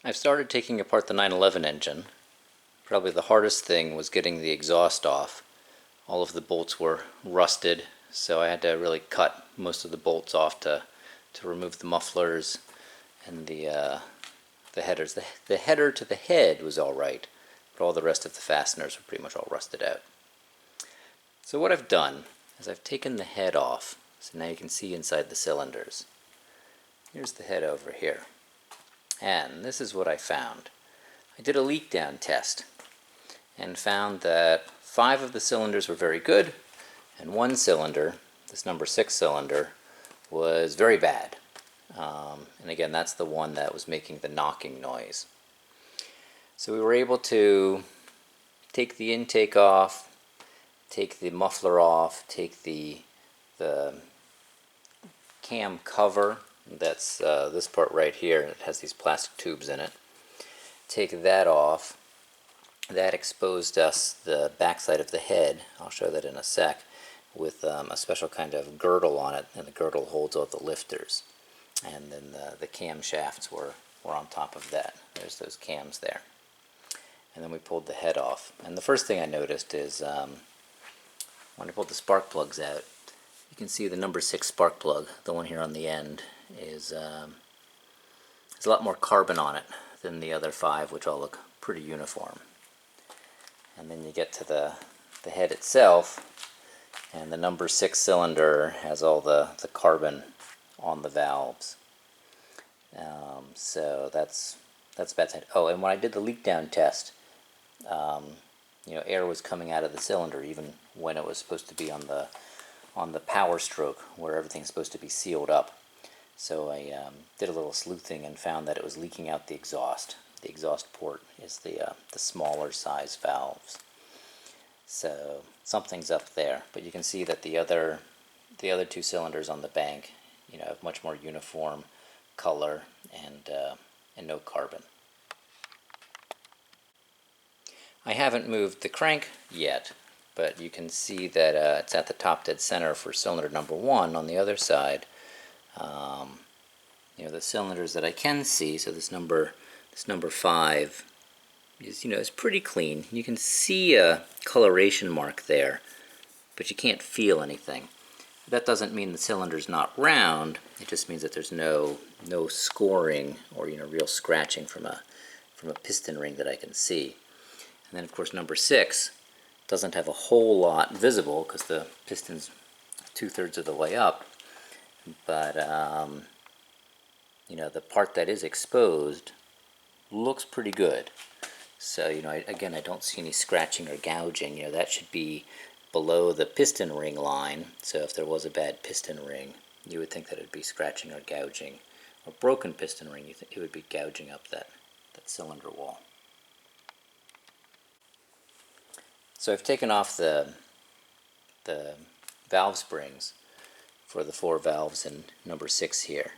I've started taking apart the 911 engine. Probably the hardest thing was getting the exhaust off. All of the bolts were rusted, so I had to really cut most of the bolts off to remove the mufflers and the headers. The header to the head was all right, but all the rest of the fasteners were pretty much all rusted out. So what I've done is I've taken the head off, so now you can see inside the cylinders. Here's the head over here. And this is what I found. I did a leak down test and found that 5 of the cylinders were very good, and 1 cylinder, this number 6 cylinder, was very bad. And again, that's the one that was making the knocking noise. So we were able to take the intake off, take the muffler off, take the cam cover, that's this part right here, it has these plastic tubes in it. Take that off. That exposed us the backside of the head, I'll show that in a sec, with a special kind of girdle on it, and the girdle holds all the lifters. And then the cam shafts were on top of that. There's those cams there. And then we pulled the head off. And the first thing I noticed is when I pulled the spark plugs out, you can see the number 6 spark plug, the one here on the end, is there's a lot more carbon on it than the other 5, which all look pretty uniform. And then you get to the head itself, and the number 6 cylinder has all the carbon on the valves. So that's bad side. Oh, and when I did the leak down test, air was coming out of the cylinder even when it was supposed to be on the power stroke where everything's supposed to be sealed up. So I did a little sleuthing and found that it was leaking out the exhaust. The exhaust port is the smaller size valves. So something's up there, but you can see that the other 2 cylinders on the bank, have much more uniform color and no carbon. I haven't moved the crank yet, but you can see that it's at the top dead center for cylinder number 1 on the other side. The cylinders that I can see, so this number 5 is pretty clean. You can see a coloration mark there, but you can't feel anything. That doesn't mean the cylinder's not round. It just means that there's no scoring or real scratching from a piston ring that I can see. And then of course number 6 doesn't have a whole lot visible because the piston's 2/3 of the way up. But the part that is exposed looks pretty good. So again, I don't see any scratching or gouging. That should be below the piston ring line. So if there was a bad piston ring, you would think that it would be scratching or gouging. Or broken piston ring, it would be gouging up that cylinder wall. So I've taken off the valve springs for the 4 valves in number 6 here.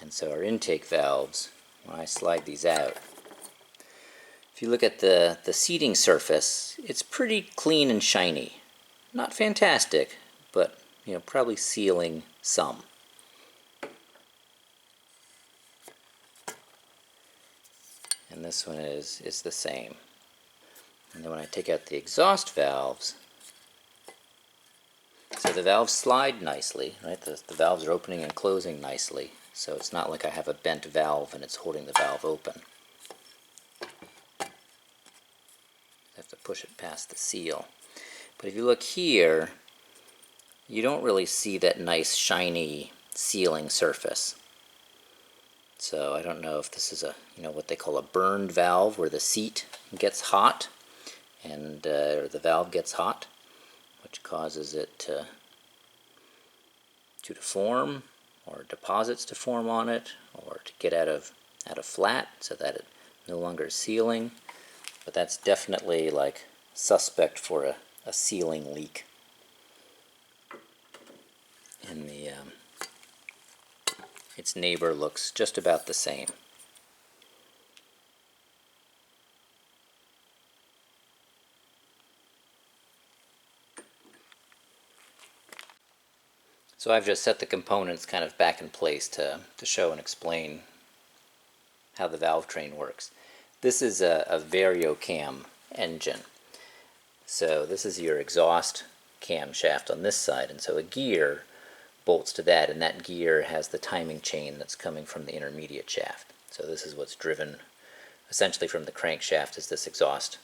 And so our intake valves, when I slide these out, if you look at the seating surface, it's pretty clean and shiny. Not fantastic, but probably sealing some. And this one is the same. And then when I take out the exhaust valves, so the valves slide nicely, right? The valves are opening and closing nicely, so it's not like I have a bent valve and it's holding the valve open. I have to push it past the seal. But if you look here, you don't really see that nice shiny sealing surface. So I don't know if this is what they call a burned valve, where the seat gets hot and or the valve gets hot, which causes it to deform, or deposits to form on it, or to get out of flat so that it no longer is sealing. But that's definitely like suspect for a sealing leak. And its neighbor looks just about the same. So I've just set the components kind of back in place to show and explain how the valve train works. This is a variocam engine. So this is your exhaust camshaft on this side, and so a gear bolts to that, and that gear has the timing chain that's coming from the intermediate shaft. So this is what's driven essentially from the crankshaft, is this exhaust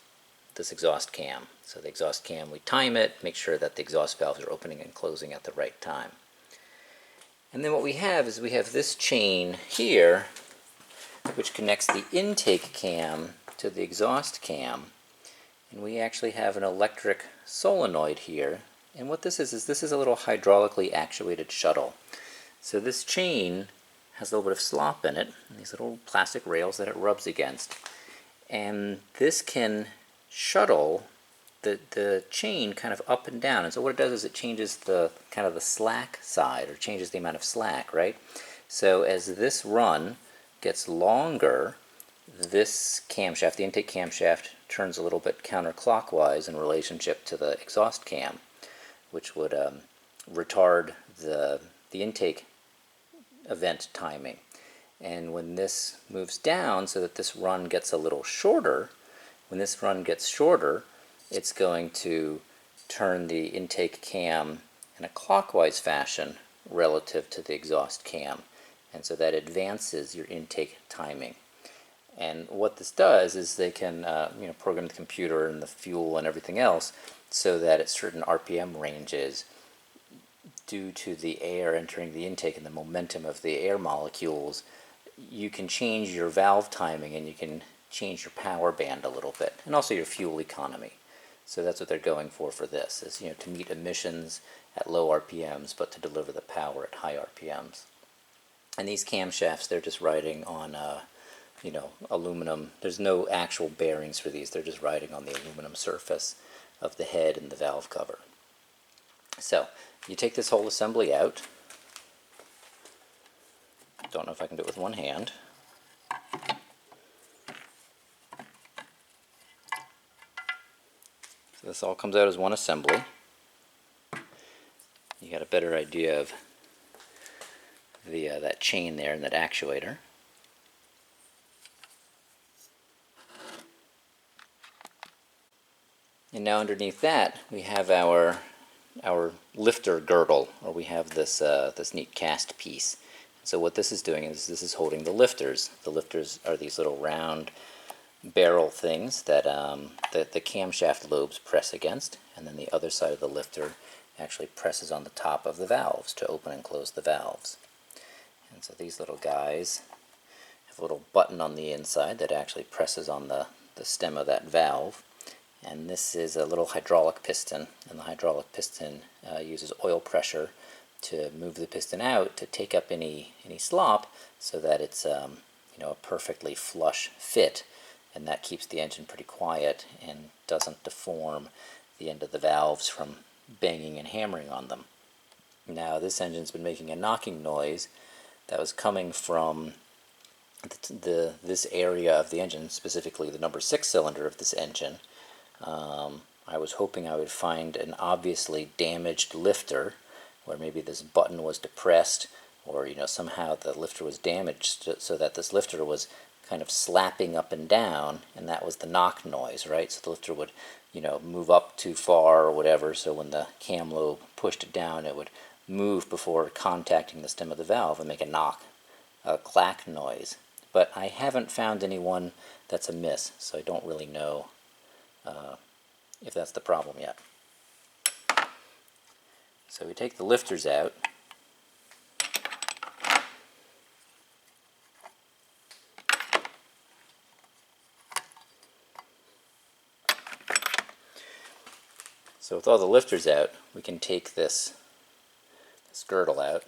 cam. So the exhaust cam, we time it, make sure that the exhaust valves are opening and closing at the right time. And then what we have is we have this chain here, which connects the intake cam to the exhaust cam. And we actually have an electric solenoid here. And what this is this is a little hydraulically actuated shuttle. So this chain has a little bit of slop in it, and these little plastic rails that it rubs against. And this can shuttle the chain kind of up and down. And so what it does is it changes the kind of the slack side, or changes the amount of slack, right? So as this run gets longer, this camshaft, the intake camshaft, turns a little bit counterclockwise in relationship to the exhaust cam, which would retard the intake event timing. And when this moves down so that this run gets a little shorter, when this run gets shorter, it's going to turn the intake cam in a clockwise fashion relative to the exhaust cam. And so that advances your intake timing. And what this does is they can program the computer and the fuel and everything else so that at certain RPM ranges, due to the air entering the intake and the momentum of the air molecules, you can change your valve timing and you can change your power band a little bit, and also your fuel economy. So that's what they're going for this, is to meet emissions at low RPMs, but to deliver the power at high RPMs. And these camshafts, they're just riding on aluminum. There's no actual bearings for these. They're just riding on the aluminum surface of the head and the valve cover. So you take this whole assembly out. Don't know if I can do it with one hand. So this all comes out as one assembly. You got a better idea of the that chain there and that actuator. And now underneath that we have our lifter girdle, or we have this this neat cast piece. So what this is doing is this is holding the lifters. The lifters are these little round barrel things that the camshaft lobes press against, and then the other side of the lifter actually presses on the top of the valves to open and close the valves. And so these little guys have a little button on the inside that actually presses on the stem of that valve. And this is a little hydraulic piston, and the hydraulic piston uses oil pressure to move the piston out to take up any slop, so that it's a perfectly flush fit, and that keeps the engine pretty quiet and doesn't deform the end of the valves from banging and hammering on them. Now this engine's been making a knocking noise that was coming from this area of the engine, specifically the number 6 cylinder of this engine. I was hoping I would find an obviously damaged lifter, where maybe this button was depressed, or somehow the lifter was damaged so that this lifter was kind of slapping up and down, and that was the knock noise, right? So the lifter would move up too far or whatever, so when the cam lobe pushed it down, it would move before contacting the stem of the valve and make a clack noise. But I haven't found any one that's amiss, so I don't really know if that's the problem yet. So we take the lifters out. So with all the lifters out, we can take this girdle out,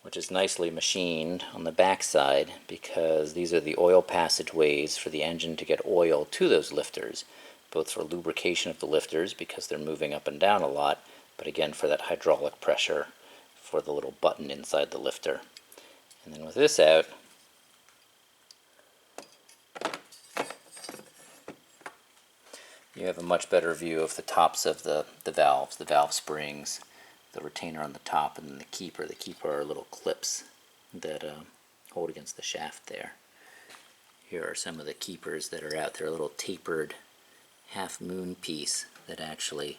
which is nicely machined on the back side, because these are the oil passageways for the engine to get oil to those lifters, both for lubrication of the lifters because they're moving up and down a lot, but again for that hydraulic pressure for the little button inside the lifter. And then with this out, you have a much better view of the tops of the valves, the valve springs, the retainer on the top, and then the keeper. The keeper are little clips that hold against the shaft there. Here are some of the keepers that are out there, a little tapered half moon piece that actually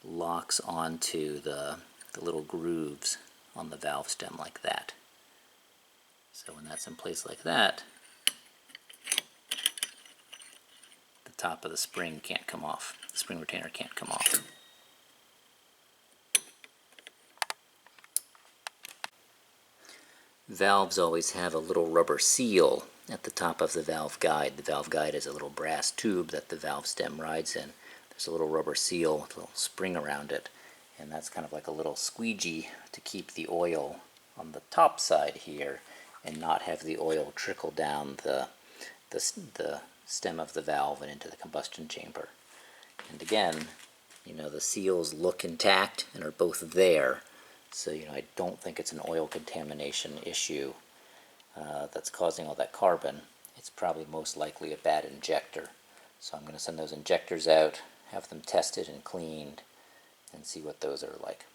locks onto the little grooves on the valve stem like that. So when that's in place like that, the top of the spring can't come off. The spring retainer can't come off. Valves always have a little rubber seal at the top of the valve guide. The valve guide is a little brass tube that the valve stem rides in. There's a little rubber seal with a little spring around it, and that's kind of like a little squeegee to keep the oil on the top side here and not have the oil trickle down the stem of the valve and into the combustion chamber. And again, the seals look intact and are both there. So, I don't think it's an oil contamination issue that's causing all that carbon. It's probably most likely a bad injector. So I'm going to send those injectors out, have them tested and cleaned, and see what those are like.